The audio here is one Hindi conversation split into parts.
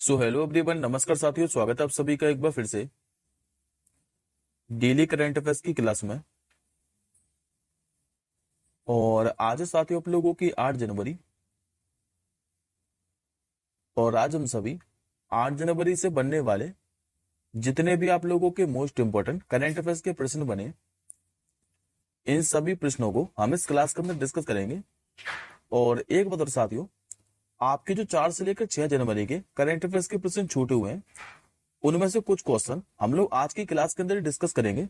सो हेलो एवरीवन, नमस्कार साथियों। स्वागत है आप सभी का एक बार फिर से डेली करंट अफेयर्स की क्लास में। और आज है साथियों आप लोगों की 8 जनवरी। और आज हम सभी 8 जनवरी से बनने वाले जितने भी आप लोगों के मोस्ट इंपोर्टेंट करंट अफेयर्स के प्रश्न बने, इन सभी प्रश्नों को हम इस क्लास के अंदर डिस्कस करेंगे। और एक बात और साथियों, आपके जो 4 से लेकर 6 जनवरी के करंट अफेयर्स के प्रश्न छूटे हुए हैं, उनमें से कुछ क्वेश्चन हम लोग आज की क्लास के अंदर डिस्कस करेंगे,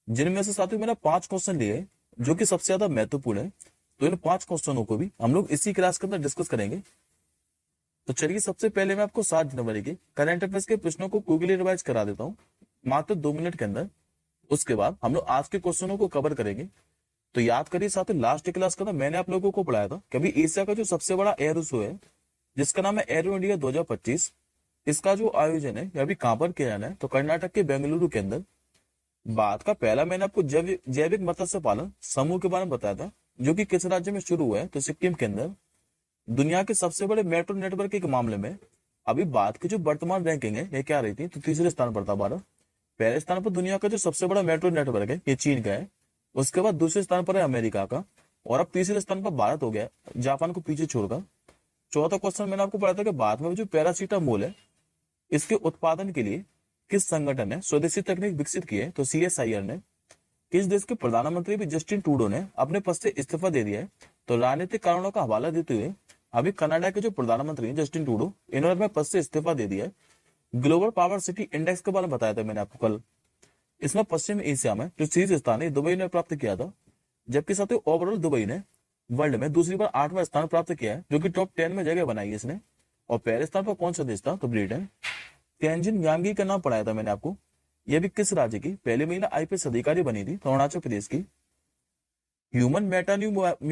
जिनमें से साथियों मैंने 5 क्वेश्चन लिए हैं जो कि सबसे ज्यादा महत्वपूर्ण है। तो इन 5 क्वेश्चनों को भी हम लोग इसी क्लास के अंदर डिस्कस करेंगे। तो चलिए, सबसे पहले मैं आपको 7 जनवरी के करंट अफेयर्स के प्रश्नों को क्विकली रिवाइज करा देता हूँ, मात्र 2 मिनट के अंदर। उसके बाद हम लोग आज के क्वेश्चनों को कवर करेंगे। तो याद करिए साथियों, लास्ट क्लास का ना मैंने आप लोगों को पढ़ाया था कि अभी एशिया का जो सबसे बड़ा एयर शो है, जिसका नाम है एरो इंडिया 2025, इसका जो आयोजन है ये अभी कहां पर किया जाना है, तो कर्नाटक के बेंगलुरु के अंदर। बात का पहला मैंने आपको जैविक मत्स्य पालन समूह के बारे में बताया था, जो कि किस राज्य में शुरू हुआ है, तो सिक्किम के अंदर। दुनिया के सबसे बड़े मेट्रो नेटवर्क के मामले में अभी बात की जो वर्तमान रैंकिंग है ये क्या रही थी, तो तीसरे स्थान पर था भारत। पहले स्थान पर दुनिया का जो सबसे बड़ा मेट्रो नेटवर्क है ये चीन का है। उसके बाद दूसरे स्थान पर है अमेरिका का। और अब तीसरे स्थान पर भारत हो गया, जापान को पीछे छोड़कर। चौथा क्वेश्चन मैंने आपको पढ़ा था कि बाद में जो पैरासीटामोल है, इसके उत्पादन के लिए किस संगठन ने स्वदेशी तकनीक विकसित की है, तो सीएसआईआर ने। किस देश के प्रधानमंत्री भी जस्टिन ट्रूडो ने अपने पद से इस्तीफा दे दिया है, तो राजनीतिक कारणों का हवाला देते हुए अभी कनाडा के जो प्रधानमंत्री हैं जस्टिन ट्रूडो, इन्होंने अपने पद से इस्तीफा दे दिया है। ग्लोबल पावर सिटी इंडेक्स के बारे में बताया था मैंने आपको कल। इसमें पश्चिम एशिया में जो शीर्ष स्थान है दुबई ने प्राप्त किया था, जबकि साथ ही ओवरऑल दुबई ने वर्ल्ड में दूसरी बार 8वां स्थान प्राप्त किया है, जो कि टॉप 10 में जगह बनाई है इसने। और पहले स्थान पर कौन सा देश था, तो ब्रिटेन। तेंजिन यांगी का नाम पढ़ाया था मैंने आपको। यह भी किस राज्य की पहली महिला आईपीएस अधिकारी बनी थी, तो अरुणाचल प्रदेश की। ह्यूमन मेटान्यू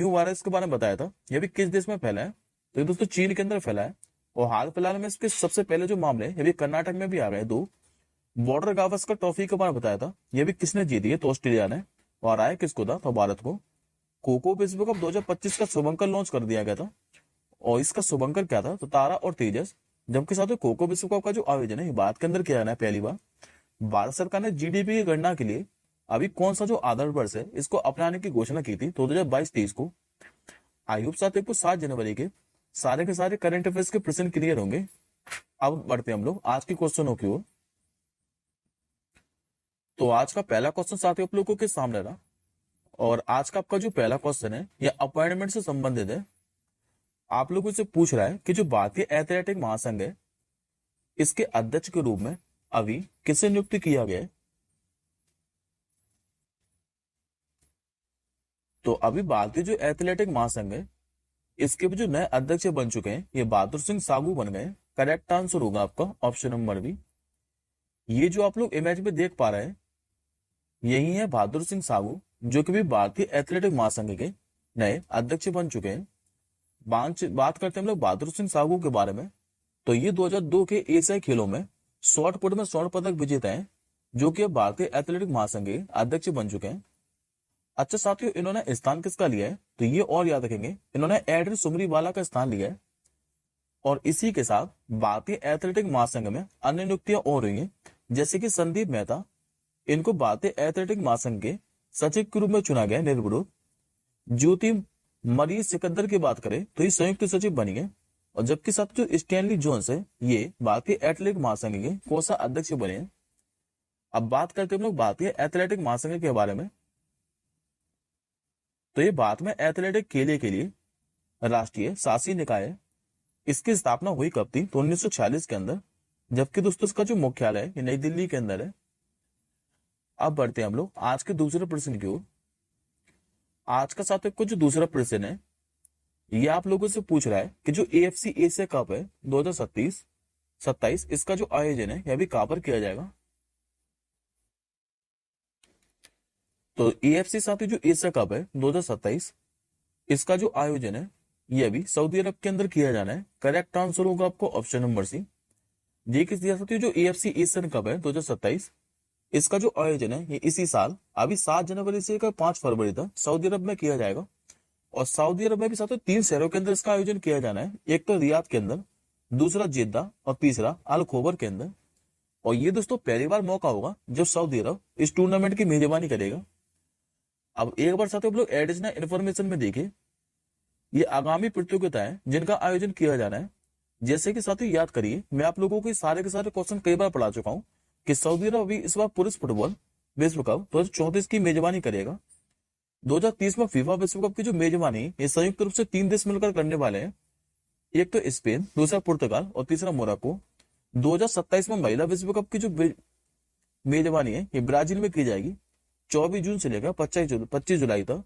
वायरस के बारे में बताया था, यह भी किस देश में फैला है, तो ये दोस्तों चीन के अंदर फैला है। और हाल फिलहाल में इसके सबसे पहले जो मामले हैं ये भी कर्नाटक में भी आ गए दो। बॉर्डर गावस्कर ट्रॉफी के बारे में बताया था, यह भी किसने जीती है, तो ऑस्ट्रेलिया ने। और आया किसको था, तो भारत को। कोको विश्व कप 2025 का शुभंकर लॉन्च कर दिया गया था। और इसका शुभंकर क्या था, तो तारा और तेजस। जबकि साथ ही कोको विश्व कप का जो आयोजन है भारत के अंदर किया जाना है पहली बार। भारत सरकार ने जीडीपी की गणना के लिए अभी कौन सा जो आधार वर्ष है इसको अपनाने की घोषणा की थी, तो 2022-23 को। आई होप साथियों को 7 जनवरी के सारे करंट अफेयर्स के प्रश्न क्लियर होंगे। अब बढ़ते हैं हम लोग आज के क्वेश्चनों की ओर। तो आज का पहला क्वेश्चन साथियों आप लोगों के सामने रहा। और आज का आपका जो पहला क्वेश्चन है यह अपॉइंटमेंट से संबंधित है। आप लोगों से पूछ रहा है कि जो भारतीय एथलेटिक महासंघ है, इसके अध्यक्ष के रूप में अभी किसे नियुक्त किया गया है। तो अभी भारतीय जो एथलेटिक महासंघ है, इसके भी जो नए अध्यक्ष बन चुके हैं ये बहादुर सिंह सागू बन गए। करेक्ट आंसर होगा आपका ऑप्शन नंबर बी। ये जो आप लोग इमेज में देख पा रहे हैं, यही है बहादुर सिंह सागू, जो कि भी भारतीय एथलेटिक महासंघ के नए अध्यक्ष बन चुके हैं। बात करते हैं हम लोग बहादुर सिंह सागू के बारे में। तो ये 2002 के एशियाई खेलों में शॉर्ट पुट में स्वर्ण पदक विजेता हैं, जो कि अब भारतीय एथलेटिक महासंघ के अध्यक्ष बन चुके हैं। अच्छा साथियों, इन्होंने स्थान किसका लिया है, तो ये और याद रखेंगे, इन्होंने एड्रिन सुमरीवाला का स्थान लिया है। और इसी के साथ भारतीय एथलेटिक महासंघ में अन्य नियुक्तियां और हुई हैं, जैसे कि संदीप मेहता, इनको भारतीय एथलेटिक महासंघ के सचिव के रूप में चुना गया निर्विरोध। ज्योति मरीज सिकंदर की बात करें तो ये संयुक्त सचिव बनी है। और जबकि साथ जो स्टैनली जोन्स है, ये भारतीय एथलेटिक महासंघ के कोषा अध्यक्ष बने हैं। अब बात करते हैं हम लोग भारतीय एथलेटिक महासंघ के बारे में। तो ये भारत में एथलेटिक खेल के लिए राष्ट्रीय शासी निकाय है। इसकी स्थापना हुई कब थी, तो 1946 के अंदर। जबकि दोस्तों इसका जो मुख्यालय है ये नई दिल्ली के अंदर है। अब बढ़ते हैं हम लोग आज के दूसरे प्रश्न की ओर। आज का साथ जो दूसरा प्रश्न है ये आप लोगों से पूछ रहा है कि जो एएफसी एशिया कप है 2027 इसका जो आयोजन है यह भी कहां पर किया जाएगा। तो एएफसी साथ जो एशिया कप है 2027, इसका जो आयोजन है यह भी सऊदी अरब के अंदर किया जाना है। करेक्ट आंसर होगा आपको ऑप्शन नंबर सी। ये किस दिया साथियों, जो एएफसी एशियन कप है 2027, इसका जो आयोजन है ये इसी साल अभी 7 जनवरी से 5 फरवरी तक सऊदी अरब में किया जाएगा। और सऊदी अरब में भी साथियों 3 शहरों के अंदर इसका आयोजन किया जाना है। एक तो रियाद के अंदर, दूसरा जेद्दा और तीसरा अल खोबर के अंदर। और ये दोस्तों पहली बार मौका होगा जब सऊदी अरब इस टूर्नामेंट की मेजबानी करेगा। अब एक बार साथ हम लोग एडिशनल इन्फॉर्मेशन में देखें, ये आगामी प्रतियोगिताएं जिनका आयोजन किया जाना है। जैसे कि साथियों याद करिए, मैं आप लोगों को सारे के सारे क्वेश्चन कई बार पढ़ा चुका हूं कि सऊदी अरब अभी इस बार पुरुष फुटबॉल विश्व कप 2034 की मेजबानी करेगा। 2030 में फीफा विश्व कप की जो मेजबानी ये संयुक्त रूप से 3 देश मिलकर करने वाले हैं, एक तो स्पेन, दूसरा पुर्तगाल और तीसरा मोरक्को। 2027 में महिला विश्व कप की जो मेजबानी है ये ब्राजील में की जाएगी 24 जून से लेकर 25 जुलाई तक।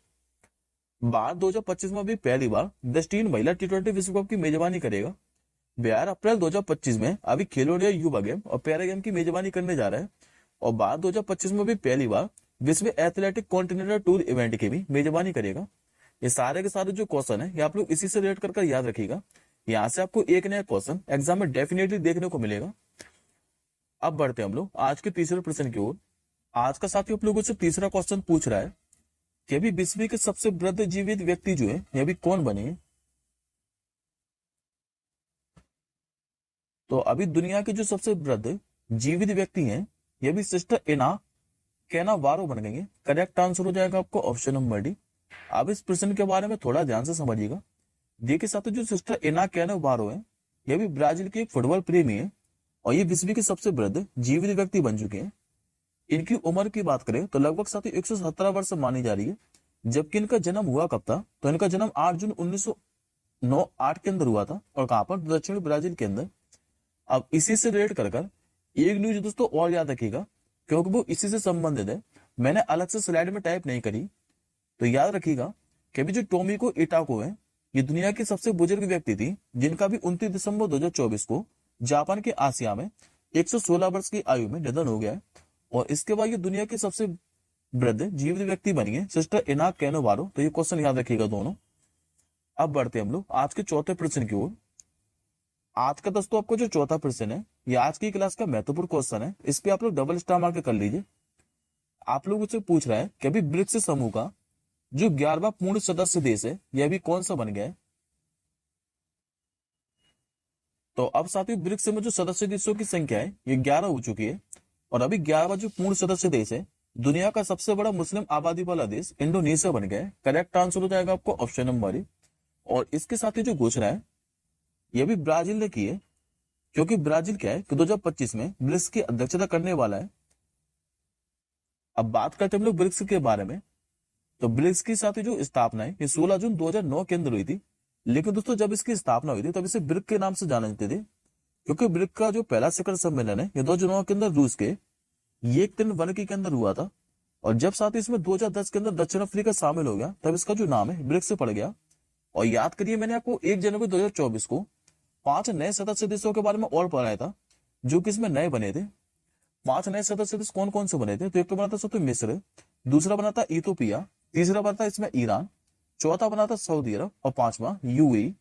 बाद 2025 में भी पहली बार वेस्ट इंडीज महिला T20 विश्व कप की मेजबानी करेगा। बिहार अप्रैल 2025 में अभी खेलो इंडिया युवा गेम और पैरा गेम की मेजबानी करने जा रहा है। और बाद 2025 में भी पहली बार विश्व एथलेटिक कॉन्टिनेंटल टूर इवेंट की भी मेजबानी करेगा। ये सारे के सारे जो क्वेश्चन है ये आप लोग इसी से रेट कर याद रखिएगा। यहाँ से आपको एक नया क्वेश्चन एग्जाम में डेफिनेटली देखने को मिलेगा। अब बढ़ते हैं हम लोग आज के तीसरे प्रश्न की ओर। आज का साथी आप लोगों से तीसरा क्वेश्चन पूछ रहा है कि अभी विश्व के सबसे वृद्ध जीवित व्यक्ति जो है ये अभी कौन बने हैं। तो अभी दुनिया के जो सबसे वृद्ध जीवित व्यक्ति हैं ये भी सिस्टर एना कैनावारो बन गई है। करेक्ट आंसर हो जाएगा आपको ऑप्शन नंबर डी। अब इस प्रश्न के बारे में थोड़ा ध्यान से समझिएगा। देखिए साथियों, जो सिस्टर एना कैनावारो है ये भी ब्राजील के एक फुटबॉल प्रेमी है और ये विश्व के सबसे वृद्ध जीवित व्यक्ति बन चुके हैं। इनकी उम्र की बात करें तो लगभग साथियों 117 वर्ष मानी जा रही है। जबकि इनका जन्म हुआ कब था, तो इनका जन्म 8 जून 1908 के अंदर हुआ था। और कहां पर, दक्षिण ब्राजील के अंदर। अब इसी से रिलेट कर एक न्यूज दोस्तों और याद रखिएगा क्योंकि वो इसी से संबंधित है। मैंने अलग से स्लाइड में टाइप नहीं करी, तो याद रखिएगा कि अभी जो टोमिको इटाको है ये दुनिया की सबसे बुजुर्ग व्यक्ति थी जिनका भी 29 दिसंबर 2024 को जापान के आसिया में 116 वर्ष की आयु में निधन हो गया है। और इसके बाद ये दुनिया के सबसे वृद्ध जीवित व्यक्ति बनी है सिस्टर एना कैनावारो। तो ये क्वेश्चन याद रखिएगा दोनों। अब बढ़ते हम लोग आज के चौथे प्रश्न की ओर। आज का दोस्तों आपको जो चौथा प्रश्न है ये आज की क्लास का महत्वपूर्ण क्वेश्चन है। इस पे आप लोग डबल स्टार मार्क कर लीजिए। आप लोग उससे पूछ रहा है कि अभी ब्रिक्स समूह का जो 11वां पूर्ण सदस्य देश है यह अभी कौन सा बन गया है। तो अब साथियों ब्रिक्स में जो सदस्य देशों की संख्या है ये 11 हो चुकी है। और अभी 11वां जो पूर्ण सदस्य देश है, दुनिया का सबसे बड़ा मुस्लिम आबादी वाला देश इंडोनेशिया बन गया है। करेक्ट आंसर हो जाएगा आपको ऑप्शन नंबर ए। और इसके साथ ही जो घोषणा है यह भी ब्राजील ने की है, क्योंकि ब्राजील क्या है कि 2025 में ब्रिक्स की अध्यक्षता करने वाला है। अब बात करते हैं हम लोग ब्रिक्स के बारे में। तो ब्रिक्स की साथ ही जो स्थापना है ये 16 जून 2009 के अंदर हुई थी। लेकिन दोस्तों जब इसकी स्थापना हुई थी तब इसे ब्रिक के नाम से जाना जाते थे, क्योंकि ब्रिक का जो पहला शिखर सम्मेलन है ये 2009 के अंदर रूस के येकटेरिनबर्ग के अंदर हुआ था। और जब साथ ही इसमें 2010 के अंदर दक्षिण अफ्रीका शामिल हो गया तब इसका जो नाम है ब्रिक्स पड़ गया। और याद करिए, मैंने आपको 1 जनवरी 2024 को 5 नए सदस्य देशों के बारे में और पढ़ाया था जो कि इसमें नए बने थे। 5 नए सदस्य देश कौन कौन से बने थे, तो एक तो बना था सबसे मिस्र, दूसरा बना था इथोपिया, तीसरा बना था इसमें ईरान, चौथा बना था सऊदी अरब और 5वां यूएई।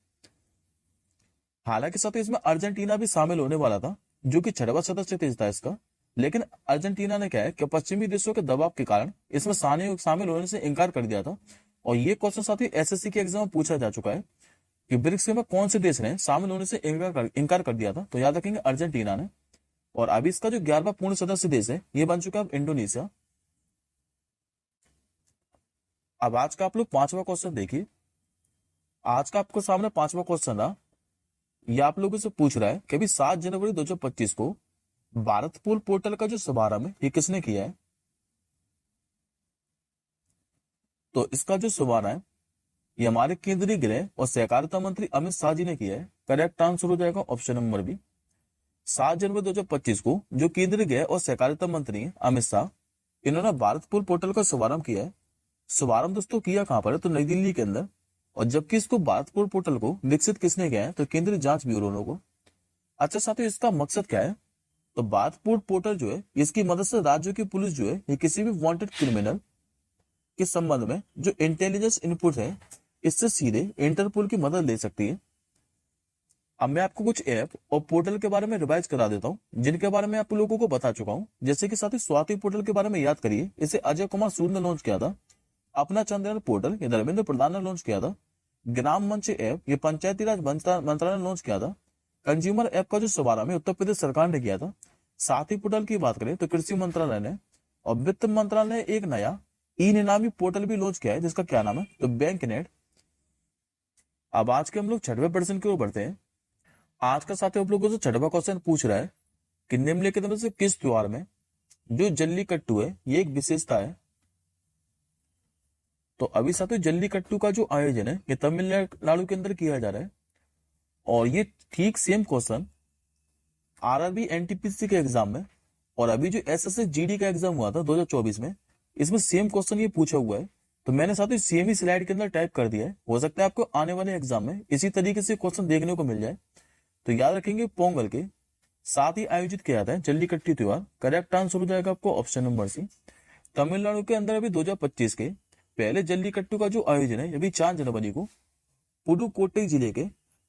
हालांकि साथ ही इसमें अर्जेंटीना भी शामिल होने वाला था जो कि 6वां सदस्य देश था इसका। लेकिन अर्जेंटीना ने क्या है कि पश्चिमी देशों के दबाव के कारण इसमें शामिल होने से इनकार कर दिया था। और ये क्वेश्चन साथ ही एसएससी के एग्जाम में पूछा जा चुका है कि ब्रिक्स में कौन से देश ने शामिल होने से इनकार कर दिया था। तो याद रखेंगे अर्जेंटीना ने। और अभी इसका जो 11वां पूर्ण सदस्य देश है ये बन चुका है इंडोनेशिया। अब आज का आप लोग 5वां क्वेश्चन देखिए। आज का आपको सामने 5वां क्वेश्चन था। यह आप लोगों से पूछ रहा है कि अभी 7 जनवरी 2025 को भारत पूल पोर्टल का जो शुभारंभ है ये किसने किया है। तो इसका जो शुभारंभ है ये हमारे केंद्रीय गृह और सहकारिता मंत्री अमित शाह जी ने किया है। करेक्ट आंसर हो जाएगा ऑप्शन नंबर बी। 7 जनवरी 2025 को जो केंद्रीय गृह और सहकारिता मंत्री हैं अमित शाह, इन्होंने भारत पूल पोर्टल का शुभारंभ किया है। शुभारंभ दोस्तों किया कहां पर है, तो नई दिल्ली के अंदर। और जबकि इसको भारत पूल पोर्टल को विकसित किसने किया है, तो केंद्रीय जांच ब्यूरो को। अच्छा साथियों, इसका मकसद क्या है, तो भारत पूल पोर्टल जो है इसकी मदद से राज्यों की पुलिस जो है ये किसी भी वांटेड क्रिमिनल के संबंध में जो इंटेलिजेंस इनपुट है इससे सीधे इंटरपोल की मदद ले सकती है। अब मैं आपको कुछ ऐप और पोर्टल के बारे में रिवाइज करा देता हूं जिनके बारे में आप लोगों को बता चुका हूं। जैसे कि साथ ही स्वाति पोर्टल के बारे में याद करिए, इसे अजय कुमार सूद ने लॉन्च किया था। अपना चंद्रयान पोर्टल ये धर्मेंद्र प्रधान ने लॉन्च किया था। ग्राम मंच ऐप ये पंचायती राज मंत्रालय ने लॉन्च किया था। कंज्यूमर ऐप का जो शुभारंभ है उत्तर प्रदेश सरकार ने किया था। साथ ही पोर्टल की बात करें तो कृषि मंत्रालय ने और वित्त मंत्रालय ने एक नया ई नीलामी पोर्टल भी लॉन्च किया है, जिसका क्या नाम है तो बैंक नेट। अब आज के हम लोग छठवें प्रश्न की ओर बढ़ते हैं। आज का साथी आप लोगों से छठवां क्वेश्चन पूछ रहा है कि निम्नलिखित में से किस त्योहार में जो जल्लीकट्टू है ये एक विशेषता है। तो अभी साथियों जल्लीकट्टू का जो आयोजन है ये तमिलनाडु के अंदर किया जा रहा है, और ये ठीक सेम क्वेश्चन आरआरबी एनटीपीसी के एग्जाम में और अभी जो एसएससी जीडी का एग्जाम हुआ था 2024 में, इसमें सेम क्वेश्चन ये पूछा हुआ है। तो मैंने साथियों सेम ही स्लाइड के अंदर टाइप कर दिया है, हो सकता है आपको आने वाले एग्जाम में इसी तरीके से क्वेश्चन देखने को मिल जाए। तो याद रखेंगे पोंगल के साथ ही आयोजित किया जाता है जल्लीकट्टू त्योहार। करेक्ट आंसर हो जाएगा आपको ऑप्शन नंबर सी। तमिलनाडु के अंदर अभी 2025 के पहले जल्लीकट्टू का जो आयोजन है अभी 4 जनवरी को पुडुकोट्टई जिले के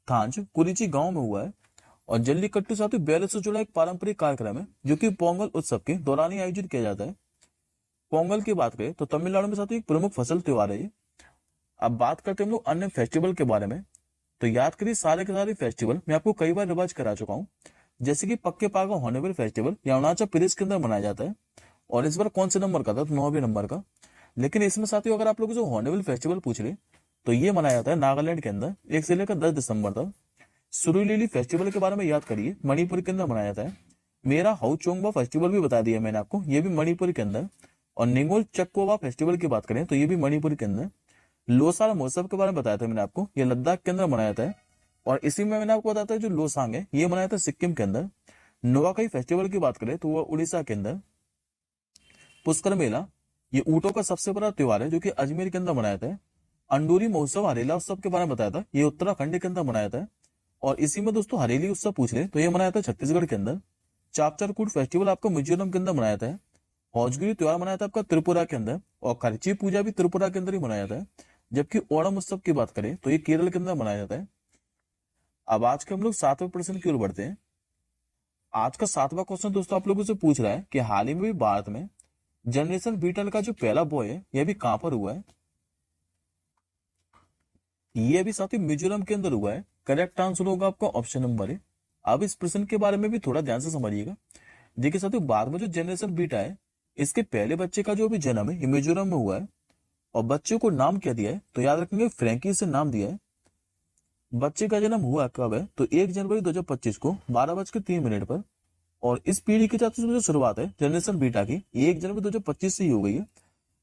थांज कुरिची गांव में हुआ है। और जल्लीकट्टू साथी 42 जुलाई एक पारंपरिक कार्यक्रम है जो कि पोंगल उत्सव के दौरान ही आयोजित किया जाता है। पोंगल की बात करें तो तमिलनाडु में साथी एक प्रमुख फसल त्योहार है ये। अब बात करते हैं हम लोग अन्य फेस्टिवल के बारे में। तो याद करिए सारे के सारे फेस्टिवल मैं आपको कई बार रिवाइज करा चुका हूँ, जैसे कि पक्के पागा हॉर्नबिल फेस्टिवल ये अरुणाचल प्रदेश के अंदर मनाया जाता है, और इस बार कौन से नंबर का था तो 9वें नंबर का। लेकिन इसमें साथियों अगर आप लोग जो हॉर्नबिल फेस्टिवल पूछ रहे तो ये मनाया जाता है नागालैंड के अंदर 1 से लेकर 10 दिसंबर तक। सुरुलीली फेस्टिवल के बारे में याद करिए मणिपुर के अंदर मनाया जाता है। मेरा हाउचोंगबा फेस्टिवल भी बता दिया मैंने आपको, ये भी मणिपुर के अंदर। और निंगोल चक्कोवा फेस्टिवल की बात करें तो ये भी मणिपुर के अंदर। लोसार महोत्सव के बारे में बताया था मैंने आपको, ये लद्दाख के अंदर मनाया जाता है। और इसी में मैंने आपको बताया था जो लोसांग है ये मनाया था सिक्किम के अंदर। नोवाखाई फेस्टिवल की बात करें तो वह उड़ीसा के अंदर। पुष्कर मेला ये ऊंटों का सबसे बड़ा त्योहार है जो कि अजमेर के अंदर मनाया जाता है। अंडूरी महोत्सव हरेला उत्सव के बारे में बताया था, ये उत्तराखंड के अंदर मनाया जाता है। और इसी में दोस्तों हरेली उत्सव पूछ रहे तो ये मनाया था छत्तीसगढ़ के अंदर। चापचारकूट फेस्टिवल आपका मिजोरम के अंदर मनाया था। हौजगिरी त्योहार मनाया था आपका त्रिपुरा के अंदर, और खर्ची पूजा भी त्रिपुरा के अंदर ही मनाया जाता है। जबकि ओणम उत्सव की बात करें तो ये केरल के अंदर मनाया जाता है। अब आज के हम लोग 7वें प्रश्न की ओर बढ़ते हैं। आज का 7वां क्वेश्चन दोस्तों आप लोगों से पूछ रहा है कि हाल ही में भी भारत में जनरेशन बीटल का जो पहला बॉय है यह भी कहां पर हुआ है। ये भी साथी मिजोरम के अंदर हुआ है। करेक्ट आंसर होगा आपका ऑप्शन नंबर है। अब इस प्रश्न के बारे में भी थोड़ा ध्यान से समझिएगा। देखिए साथियों बाद में जो जनरेशन बीटा है इसके पहले बच्चे का जो भी जन्म है ये मिजोरम में हुआ है। और बच्चे को नाम क्या दिया है तो याद रखेंगे फ्रैंकी से नाम दिया है। बच्चे का जन्म हुआ कब है तो 1 जनवरी 2025 को 12:03 पर। और इस पीढ़ी की जो शुरुआत है जनरेशन बीटा की 1 जनवरी 2025 से ही हो गई है।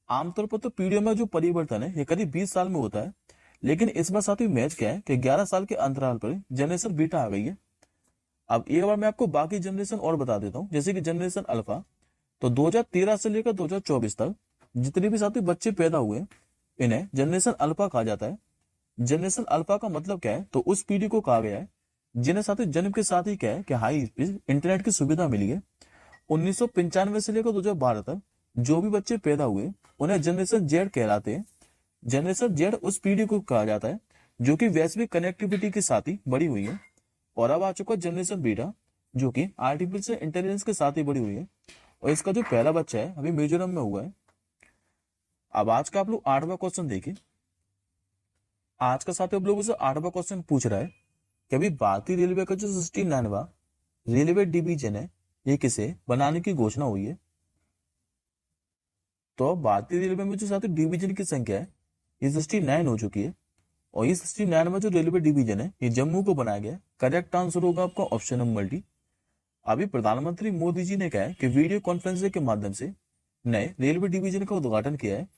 आमतौर पर तो पीढ़ियों में जो परिवर्तन है ये करीब 20 साल में होता है, लेकिन इस बार साथ ही मैच क्या है कि 11 साल के अंतराल पर जनरेशन बीटा आ गई है। अब एक बार मैं आपको बाकी जनरेशन और बता देता हूँ, जैसे कि जनरेशन अल्फा तो 2013 से लेकर 2024 तक जितने भी साथी बच्चे पैदा हुए इन्हें जनरेशन अल्फा कहा जाता है। जनरेशन अल्फा का मतलब क्या है तो उस पीढ़ी को कहा गया है जिन्हें साथी जन्म के साथ ही क्या है कि हाई स्पीड इंटरनेट की सुविधा मिली है। 1995 से लेकर 2012 तक जो भी बच्चे पैदा हुए उन्हें जनरेशन जेड कहलाते हैं। जनरेशन जेड उस पीढ़ी को कहा जाता है जो कि वैश्विक कनेक्टिविटी के साथ ही बड़ी हुई है। और अब आ चुका जनरेशन बीटा जो कि आर्टिफिशियल इंटेलिजेंस के साथ ही बड़ी हुई है, और इसका जो पहला बच्चा है अभी मिजोरम में हुआ है। अब आज का आप लोग 8वां क्वेश्चन देखिए। आज का साथ आप लोगों से 8वां क्वेश्चन पूछ रहा है कि अभी भारतीय रेलवे का जो 69वां रेलवे डिवीजन है ये किसे बनाने की घोषणा हुई है। तो भारतीय रेलवे में जो साथ डिवीजन की संख्या है ये 69 हो चुकी है, और ये 69वां जो रेलवे डिवीजन है ये जम्मू को बनाया गया है। करेक्ट आंसर होगा आपका ऑप्शन नंबर डी। अभी प्रधानमंत्री मोदी जी ने कहा है कि वीडियो कॉन्फ्रेंसिंग के माध्यम से नए रेलवे डिवीजन का उद्घाटन किया है।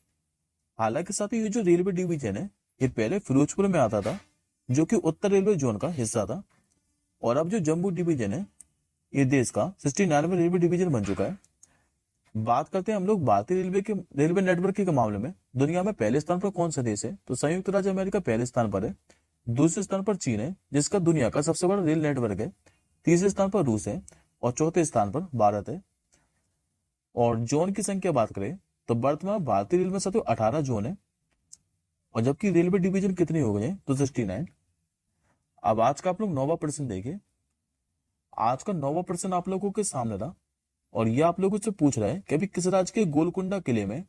हालांकि साथ ही ये जो रेलवे डिवीजन है ये पहले फिरोजपुर में आता था जो कि उत्तर रेलवे जोन का हिस्सा था, और अब जो जम्मू डिवीजन है ये देश का 69वां रेलवे डिवीजन बन चुका है। बात करते हैं हम लोग भारतीय रेलवे नेटवर्क के मामले में दुनिया में पहले स्थान पर कौन सा देश है तो संयुक्त राज्य अमेरिका पहले स्थान पर है। दूसरे स्थान पर चीन है जिसका दुनिया का सबसे बड़ा रेल नेटवर्क है। तीसरे स्थान पर रूस है, और चौथे स्थान पर भारत है। और जोन की संख्या बात करें तो वर्तमान भारतीय रेल में साथ 18 जोन है, और जबकि रेलवे डिवीजन कितने हो गए तो 69। अब आज का आप लोग 9वां प्रश्न देखिए। आज का 9वां प्रश्न आप लोगों के सामने था, और यह आप लोगों से पूछ रहा है कि अभी किस राज्य के गोलकुंडा किले में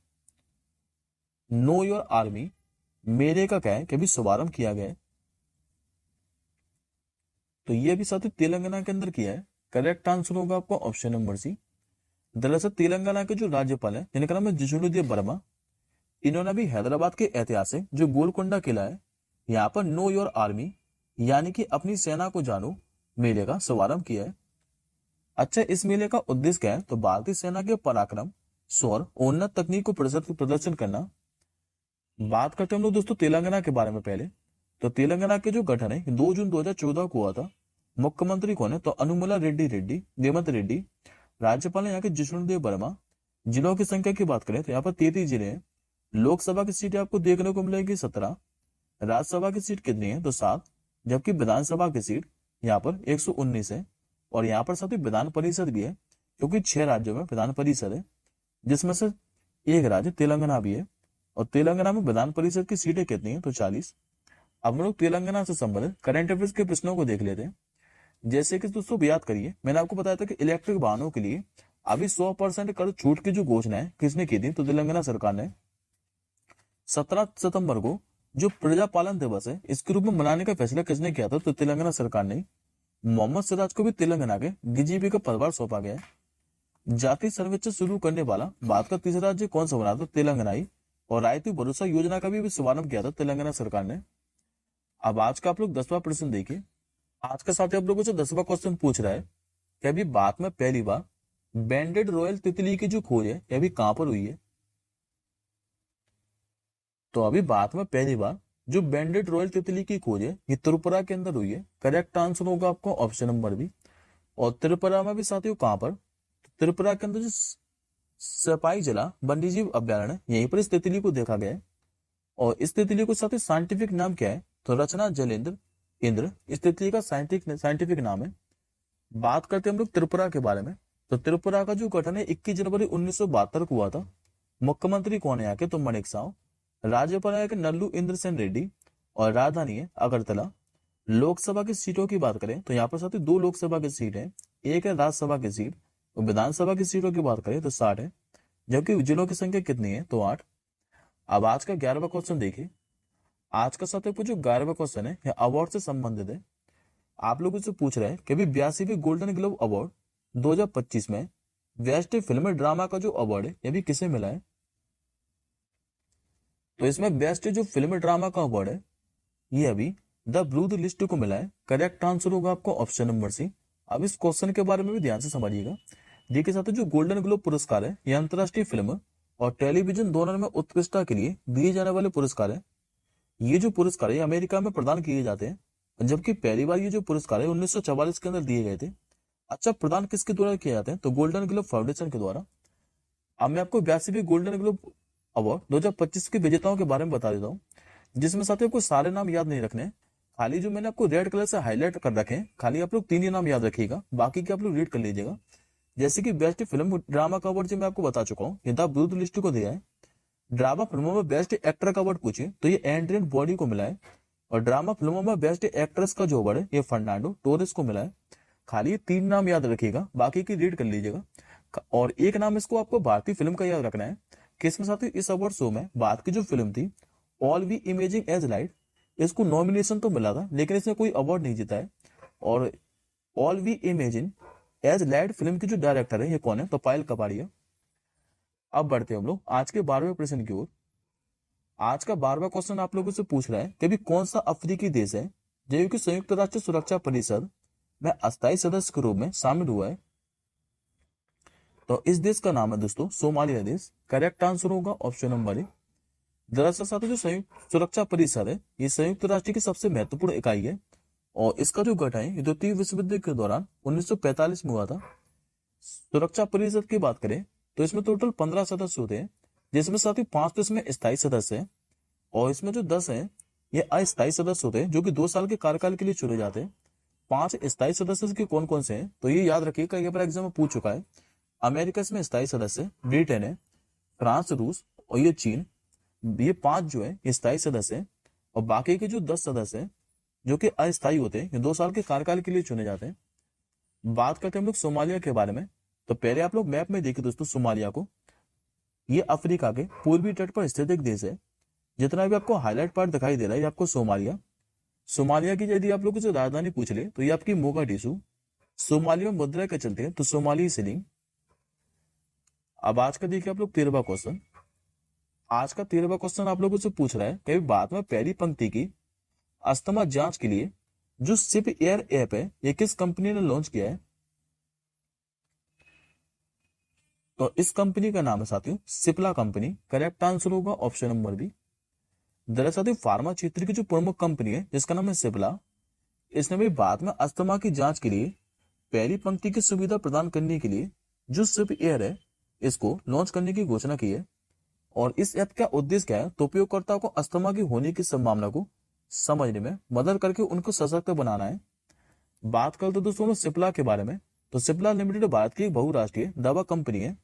नो योर आर्मी मेले का क्या है कि अभी शुभारंभ किया गया है। तो ये भी साथी तेलंगाना के अंदर किया है। करेक्ट आंसर होगा आपका ऑप्शन नंबर सी। दरअसल तेलंगाना के जो राज्यपाल है जिनका नाम है जिष्णुदेव वर्मा, इन्होंने भी हैदराबाद के ऐतिहासिक जो गोलकोंडा किला है यहाँ पर नो योर आर्मी यानी कि अपनी सेना को जानो मेले का शुभारंभ किया है। अच्छा, इस मेले का उद्देश्य क्या है? तो भारतीय सेना के पराक्रम, शौर्य, उन्नत तकनीक को प्रदर्शन करना। बात करते हैं हम लोग दोस्तों तेलंगाना के बारे में पहले। तो तेलंगाना के जो गठन है 2 जून 2014 को हुआ था। मुख्यमंत्री कौन है? तो अनुमुला रेड्डी रेवंत रेड्डी। राज्यपाल है यहाँ के जिष्णुदेव वर्मा। जिलों की संख्या की बात करें तो यहाँ पर 33 जिले हैं। लोकसभा की सीटें आपको देखने को मिलेगी 17। राज्यसभा की सीट कितनी है? तो 7। जबकि विधानसभा की सीट यहाँ पर 119 है। और यहाँ पर साथ ही विधान परिषद भी है, क्योंकि 6 राज्यों में विधान परिषद है, जिसमें से एक राज्य तेलंगाना भी है। और तेलंगाना में विधान परिषद की सीटें कितनी है? तो 40। अब हम लोग तेलंगाना से संबंधित करंट अफेयर्स के प्रश्नों को देख लेते हैं। जैसे कि दोस्तों याद करिए, मैंने आपको बताया था कि इलेक्ट्रिक वाहनों के लिए अभी 100% कर छूट की जो घोषणा है किसने की थी? तो तेलंगाना सरकार ने। 17 सितंबर को जो प्रजापालन दिवस है इसके रूप में मनाने का फैसला किसने किया था? तो तेलंगाना सरकार ने। मोहम्मद सिराज को भी तेलंगाना के डीजीपी का पदभार सौंपा गया है। जाति सर्वेक्षण शुरू करने वाला भारत का तीसरा राज्य कौन सा बना? तो तेलंगाना। और रायतु भरोसा योजना का भी शुभारंभ किया था तेलंगाना सरकार ने। अब आज का आप लोग 10वां प्रश्न देखिए। आज का साथी आप लोगों से 10वां क्वेश्चन पूछ रहा है कि अभी भारत में पहली बार बैंडेड रॉयल तितली की जो खोज है यह भी कहां पर हुई है? तो अभी भारत में पहली बार जो बैंडेड रॉयल तितली की खोज है ये त्रिपुरा के अंदर हुई है। करेक्ट आंसर होगा आपका ऑप्शन नंबर बी। और त्रिपुरा में भी साथियों कहां पर? त्रिपुरा के अंदर जो सपाई जिला वन्यजीव अभ्यारण्य यहीं पर इस तितली को देखा गया है। और इस तितली को साथ ही साइंटिफिक नाम क्या है? तो रचना जलेंद्र इंद्र इस तितली का साइंटिफिक नाम है। बात करते हैं हम लोग त्रिपुरा के बारे में। तो त्रिपुरा का जो गठन है 21 जनवरी 1972 को हुआ था। मुख्यमंत्री कौन है यहाँ के? तो मानेक साव। राज्यपाल है कि नल्लू इंद्र सेन रेड्डी। और राजधानी है अगरतला। लोकसभा की सीटों की बात करें तो यहाँ पर साथ ही 2 लोकसभा की सीट है, एक है राज्यसभा की सीट। और विधानसभा की सीटों की बात करें तो 60 है। जबकि जिलों की संख्या कितनी है? तो 8। अब आज का 11वां क्वेश्चन देखिए। आज का साथ जो 11वां क्वेश्चन है यह अवार्ड से संबंधित है। आप लोगों से पूछ रहे हैं कि 82वें गोल्डन ग्लोब अवार्ड 2025 में बेस्ट फिल्म ड्रामा का जो अवार्ड है यह भी किसे मिला है? तो इसमें बेस्ट जो फिल्म ड्रामा का अवार्ड है ये अभी द ब्लू लिस्ट को मिला है। करेक्ट आंसर होगा आपको ऑप्शन नंबर सी। अब इस क्वेश्चन के बारे में भी ध्यान से समझिएगा। देखिए साथ जो गोल्डन ग्लोब पुरस्कार है यह अंतर्राष्ट्रीय फिल्म और टेलीविजन दोनों में उत्कृष्टता के लिए दिए जाने वाले पुरस्कार है। ये जो पुरस्कार है अमेरिका में प्रदान किए जाते हैं, जबकि पहली बार ये जो पुरस्कार है 1944 के अंदर दिए गए थे। अच्छा, प्रदान किसके द्वारा किए जाते हैं? तो गोल्डन ग्लोब फाउंडेशन के द्वारा। अब मैं आपको 82वें गोल्डन ग्लोब अवार्ड 2025 के विजेताओं के बारे में बता देता हूँ, जिसमें साथियों को सारे नाम याद नहीं रखने। खाली जो मैंने आपको रेड कलर से हाईलाइट कर रखे हैं, खाली आप लोग 3 ही नाम याद रखिएगा, बाकी के आप लोग रीड कर लीजिएगा। जैसे कि बेस्ट फिल्म ड्रामा का अवार्ड जो मैं आपको बता चुका हूँ, ये द ब्लू लिस्ट को दिया है। ड्रामा फिल्मों में बेस्ट एक्टर का अवार्ड पूछे तो ये एंड्रियन बॉडी को मिला है। और ड्रामा फिल्मों में बेस्ट एक्ट्रेस का जो अवार्ड है ये फर्नांडो टोरेस को मिला है। खाली ये 3 नाम याद रखिएगा, बाकी की रीड कर लीजिएगा। और एक नाम इसको आपको भारतीय फिल्म का याद रखना है कि इसमें साथ ही इस अवार्ड शो में भारत की जो फिल्म थी all we imagining as light, इसको नॉमिनेशन तो मिला था लेकिन इसने कोई अवार्ड नहीं जीता है। और all we imagine as light film की जो डायरेक्टर है ये कौन है? तो पायल कपाड़िया। अब बढ़ते हैं हम लोग आज के 12वें प्रश्न की ओर। आज का 12वां क्वेश्चन आप लोगों से पूछ रहा है कि कौन सा अफ्रीकी देश है जो कि संयुक्त राष्ट्र सुरक्षा परिषद में अस्थायी सदस्य के रूप में शामिल हुआ है? तो इस देश का नाम है दोस्तों सोमालिया देश। करेक्ट आंसर होगा ऑप्शन नंबर ए। दरअसल साथियों जो संयुक्त सुरक्षा परिषद है ये संयुक्त राष्ट्र की सबसे महत्वपूर्ण इकाई है। और इसका जो गठन है द्वितीय विश्व युद्ध के दौरान 1945 में हुआ था। सुरक्षा परिषद की बात करें तो इसमें टोटल 15 सदस्य होते हैं, जिसमें साथ ही 5 तो इसमें स्थायी सदस्य हैं। और इसमें जो 10 हैं ये अस्थायी सदस्य होते हैं जो कि 2 साल के कार्यकाल के लिए चुने जाते हैं। 5 स्थायी सदस्य के कौन कौन से हैं? तो ये याद रखिएगा, ये पर एग्जाम में पूछ चुका है। अमेरिका इसमें स्थायी सदस्य, ब्रिटेन है, फ्रांस, रूस और ये चीन। ये 5 जो है ये स्थायी सदस्य हैं। और बाकी के जो 10 सदस्य हैं जो कि अस्थायी होते हैं, ये 2 साल के कार्यकाल के लिए चुने जाते हैं। बात करते हैं हम लोग सोमालिया के बारे में। तो पहले आप लोग मैप में देखिए दोस्तों सोमालिया को। ये अफ्रीका के पूर्वी तट पर स्थित एक देश है। जितना भी आपको हाईलाइट पार्ट दिखाई दे रहा है ये आपको सोमालिया। सोमालिया की यदि आप लोगों से राजधानी पूछ ले तो ये आपकी मोगाडिशु। सोमालिया में मुद्रा क्या चलते हैं तो सोमाली सिलिंग। अब आज का देखिए आप लोग 13वां क्वेश्चन। आज का 13वां क्वेश्चन आप लोगों से पूछ रहा है कि बाद में पहली पंक्ति की अस्थमा जांच के लिए जो सिप एयर ऐप है ये किस कंपनी ने लॉन्च किया है। तो इस कंपनी का नाम है साथियों सिप्ला कंपनी। करेक्ट आंसर होगा ऑप्शन नंबर बी। दरअसल फार्मा क्षेत्र की जो प्रमुख कंपनी है जिसका नाम है सिप्ला, इसने भी बाद में अस्थमा की जांच के लिए पहली पंक्ति की सुविधा प्रदान करने के लिए जो सिप एयर है इसको लॉन्च करने की घोषणा की है। और इस ऐप का उद्देश्य क्या है तो उपयोगकर्ताओं को अस्थमा की होने की संभावना को समझने में मदद करके उनको सशक्त बनाना है। बात करते दोस्तों सिप्ला के बारे में, तो सिप्ला लिमिटेड भारत की एक बहुराष्ट्रीय दवा कंपनी है।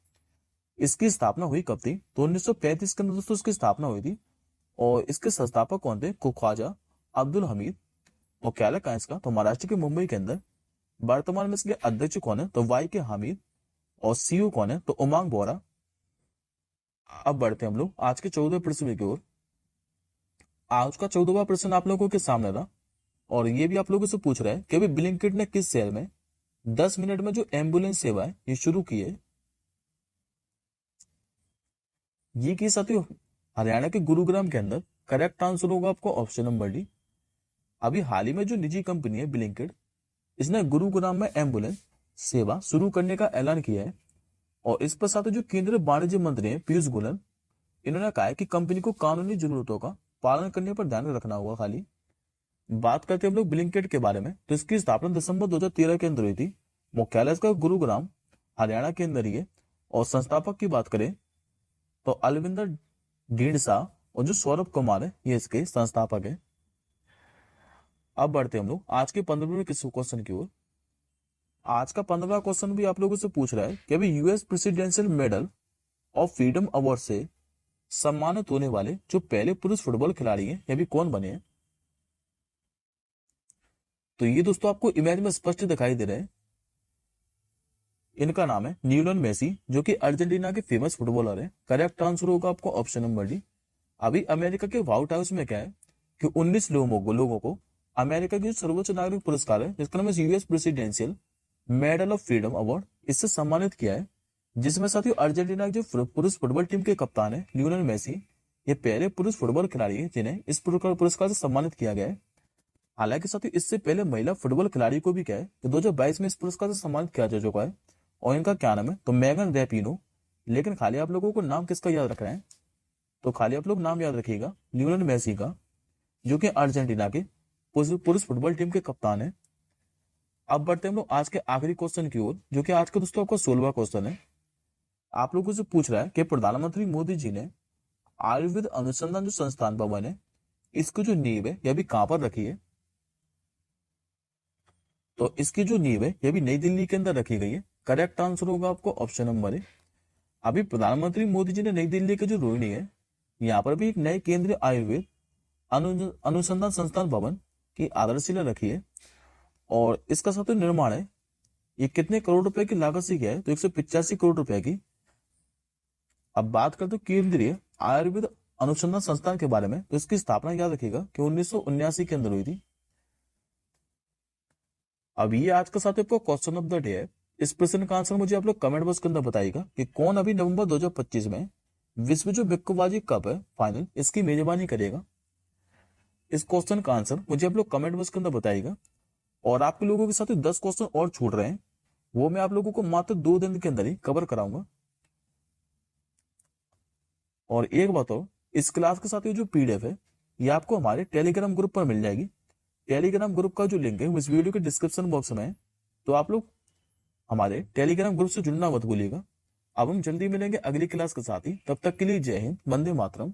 इसकी स्थापना हुई कब थी तो 1935 के अंदर दोस्तों इसकी स्थापना हुई थी। और इसके संस्थापक कौन थे ख्वाजा अब्दुल हमीद। मुख्यालय कहाँ इसका तो महाराष्ट्र के मुंबई के अंदर। वर्तमान में इसके अध्यक्ष कौन है तो वाई के हामिद। और सीईओ कौन है तो उमांग बोरा। अब बढ़ते हैं हम लोग आज के 14वें प्रश्न की ओर। आज का 14वां प्रश्न आप लोगों के सामने था और ये भी आप लोगों से पूछ रहा है कि अभी ब्लिंकिट ने किस शहर में 10 मिनट में जो एम्बुलेंस सेवा है ये शुरू की है। ये की साथियों हरियाणा के गुरुग्राम के अंदर। करेक्ट आंसर होगा आपको ऑप्शन नंबर डी। अभी हाल ही में जो निजी कंपनी है ब्लिंकिट, इसने गुरुग्राम में एम्बुलेंस सेवा शुरू करने का ऐलान किया है। और इस पर साथ जो केंद्रीय वाणिज्य मंत्री हैं पीयूष गोयल, इन्होंने कहा है कि कंपनी को कानूनी जरूरतों का पालन करने पर ध्यान रखना होगा। खाली बात करते हैं हम लोग ब्लिंकिट के बारे में, तो इसकी स्थापना दिसंबर 2013 के अंदर हुई थी। मुख्यालय इसका गुरुग्राम हरियाणा के अंदर ही है। और संस्थापक की बात करें तो अलविंदर ढींडसा और जो सौरभ कुमार है ये इसके संस्थापक है। अब बढ़ते हम लोग आज के 15वें क्वेश्चन की ओर। आज का 15वां क्वेश्चन भी आप लोगों से पूछ रहा है कि अभी US presidential medal of freedom award से सम्मानित होने वाले जो पहले पुरुष फुटबॉल खिलाड़ी हैं ये भी कौन बने हैं। तो ये दोस्तों आपको इमेज में स्पष्ट दिखाई दे रहे हैं। इनका नाम है लियोनेल मेसी जो कि अर्जेंटीना के फेमस फुटबॉलर है। करेक्ट आंसर होगा आपको ऑप्शन नंबर डी। अभी अमेरिका के व्हाइट हाउस में क्या है कि 19 लोगों को अमेरिका की सर्वोच्च नागरिक पुरस्कार है जिसका नाम है US presidential medal of freedom award, इससे सम्मानित किया है। जिसमें साथियों अर्जेंटीना की जो पुरुष फुटबॉल टीम के कप्तान है लियोनेल मेसी, ये पहले पुरुष फुटबॉल खिलाड़ी है जिन्हें इस पुरस्कार से सम्मानित किया गया है। हालांकि साथियों इससे पहले महिला फुटबॉल खिलाड़ी को भी क्या है कि 2022 में इस पुरस्कार से सम्मानित किया जा चुका है। और इनका क्या नाम है तो मेगन रैपिनो। लेकिन खाली आप लोगों को नाम किसका याद रखना है तो खाली आप लोग नाम याद रखिएगा लियोनेल मेसी का, जो कि अर्जेंटीना के पुरुष फुटबॉल टीम के कप्तान है। अब बढ़ते हैं हम लोग आज के आखिरी क्वेश्चन की ओर, जो कि आज का दोस्तों आपका 16वां क्वेश्चन है। आप लोगों से पूछ रहा है कि प्रधानमंत्री मोदी जी ने आयुर्वेद अनुसंधान जो संस्थान भवन है इसकी जो नींव है यह भी कहां पर रखी है। तो इसकी जो नींव है यह भी नई दिल्ली के अंदर रखी गई है। करेक्ट आंसर होगा आपको ऑप्शन नंबर ए। अभी प्रधानमंत्री मोदी जी ने नई दिल्ली के जो रोहिणी है यहाँ पर भी एक नए केंद्रीय आयुर्वेद अनुसंधान संस्थान भवन की आधारशिला रखी है। और इसका साथ निर्माण है ये कितने करोड़ रुपए की लागत से किया है तो 185 करोड़ रुपए की। अब बात करते हैं केंद्रीय आयुर्वेद अनुसंधान संस्थान के बारे में, तो इसकी स्थापना याद रखिएगा कि 1979 के अंदर हुई थी। अब ये आज का साथ आपको क्वेश्चन ऑफ द डे है। इस प्रश्न का आंसर मुझे आप लोग कमेंट बॉक्स के अंदर बताइएगा कि कौन अभी नवंबर 2025 में विश्व जो मुक्केबाजी कप है फाइनल इसकी मेजबानी करेगा। इस क्वेश्चन का आंसर मुझे आप लोग कमेंट बॉक्स के अंदर बताइएगा। और आपके लोगों के साथ 10 क्वेश्चन और छूट रहे हैं, वो मैं आप लोगों को मात्र 2 दिन के अंदर ही कवर कराऊंगा। और एक बात और, इस क्लास के साथ ये जो पीडीएफ है ये आपको हमारे टेलीग्राम ग्रुप पर मिल जाएगी। टेलीग्राम ग्रुप का जो लिंक है इस वीडियो के डिस्क्रिप्शन बॉक्स में है, तो आप लोग हमारे टेलीग्राम ग्रुप से जुड़ना मत भूलिएगा। अब हम जल्दी मिलेंगे अगली क्लास के साथ ही, तब तक के लिए जय हिंद, वंदे मातरम।